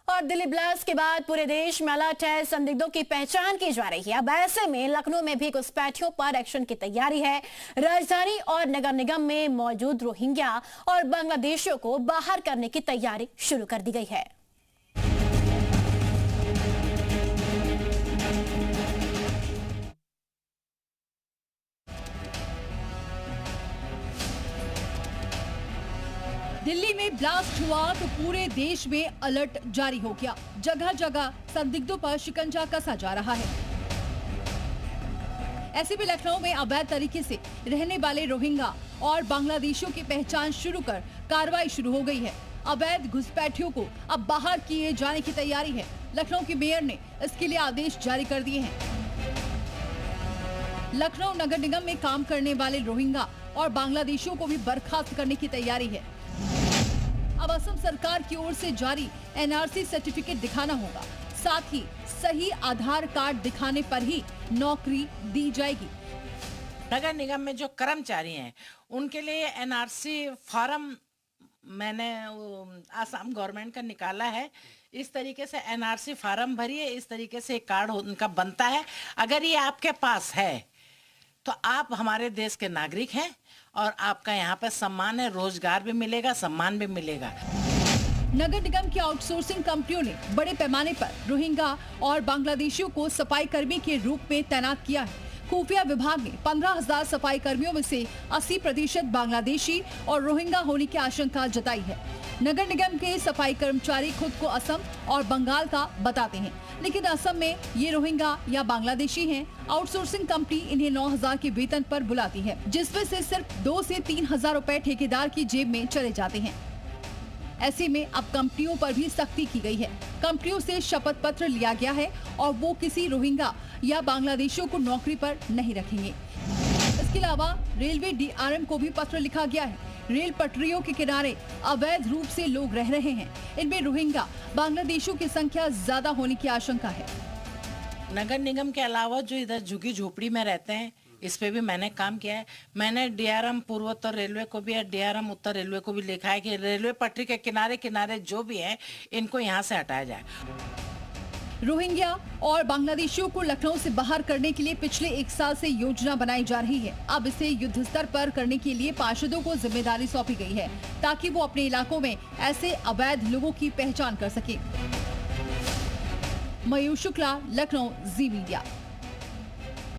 और दिल्ली ब्लास्ट के बाद पूरे देश में अलर्ट है, संदिग्धों की पहचान की जा रही है। अब ऐसे में लखनऊ में भी घुसपैठियों पर एक्शन की तैयारी है। राजधानी और नगर निगम में मौजूद रोहिंग्या और बांग्लादेशियों को बाहर करने की तैयारी शुरू कर दी गई है। दिल्ली में ब्लास्ट हुआ तो पूरे देश में अलर्ट जारी हो गया। जगह जगह संदिग्धों पर शिकंजा कसा जा रहा है। ऐसे में लखनऊ में अवैध तरीके से रहने वाले रोहिंग्या और बांग्लादेशियों की पहचान शुरू कर कार्रवाई शुरू हो गई है। अवैध घुसपैठियों को अब बाहर किए जाने की तैयारी है। लखनऊ की मेयर ने इसके लिए आदेश जारी कर दिए हैं। लखनऊ नगर निगम में काम करने वाले रोहिंग्या और बांग्लादेशियों को भी बर्खास्त करने की तैयारी है। अब असम सरकार की ओर से जारी एनआरसी सर्टिफिकेट दिखाना होगा, साथ ही सही आधार कार्ड दिखाने पर ही नौकरी दी जाएगी। नगर निगम में जो कर्मचारी हैं उनके लिए एनआरसी फॉर्म मैंने आसाम गवर्नमेंट का निकाला है। इस तरीके से एनआरसी फॉर्म भरिए, इस तरीके से कार्ड उनका बनता है। अगर ये आपके पास है तो आप हमारे देश के नागरिक हैं और आपका यहाँ पर सम्मान है, रोजगार भी मिलेगा, सम्मान भी मिलेगा। नगर निगम की आउटसोर्सिंग कंपनियों ने बड़े पैमाने पर रोहिंग्या और बांग्लादेशियों को सफाई कर्मी के रूप में तैनात किया है। खुफिया विभाग ने 15,000 सफाई कर्मियों में से 80% बांग्लादेशी और रोहिंग्या होने की आशंका जताई है। नगर निगम के सफाई कर्मचारी खुद को असम और बंगाल का बताते हैं, लेकिन असम में ये रोहिंग्या या बांग्लादेशी हैं। आउटसोर्सिंग कंपनी इन्हें 9,000 के वेतन पर बुलाती है, जिसमें से सिर्फ 2 से 3,000 रुपए ठेकेदार की जेब में चले जाते हैं। ऐसे में अब कंपनियों पर भी सख्ती की गई है। कंपनियों से शपथ पत्र लिया गया है और वो किसी रोहिंग्या या बांग्लादेशियों को नौकरी पर नहीं रखेंगे। इसके अलावा रेलवे डीआरएम को भी पत्र लिखा गया है। रेल पटरियों के किनारे अवैध रूप से लोग रह रहे हैं। इनमें रोहिंग्या बांग्लादेशियों की संख्या ज्यादा होने की आशंका है। नगर निगम के अलावा जो इधर झुग्गी झोपड़ी में रहते हैं, इस पे भी मैंने काम किया है। मैंने डीआरएम पूर्वोत्तर रेलवे को भी और डीआरएम उत्तर रेलवे को भी लिखा है कि रेलवे पटरी के किनारे किनारे जो भी है इनको यहाँ से हटाया जाए। रोहिंग्या और बांग्लादेशियों को लखनऊ से बाहर करने के लिए पिछले 1 साल से योजना बनाई जा रही है। अब इसे युद्ध स्तर पर करने के लिए पार्षदों को जिम्मेदारी सौंपी गई है, ताकि वो अपने इलाकों में ऐसे अवैध लोगों की पहचान कर सके। मयूर शुक्ला, लखनऊ, जी मीडिया।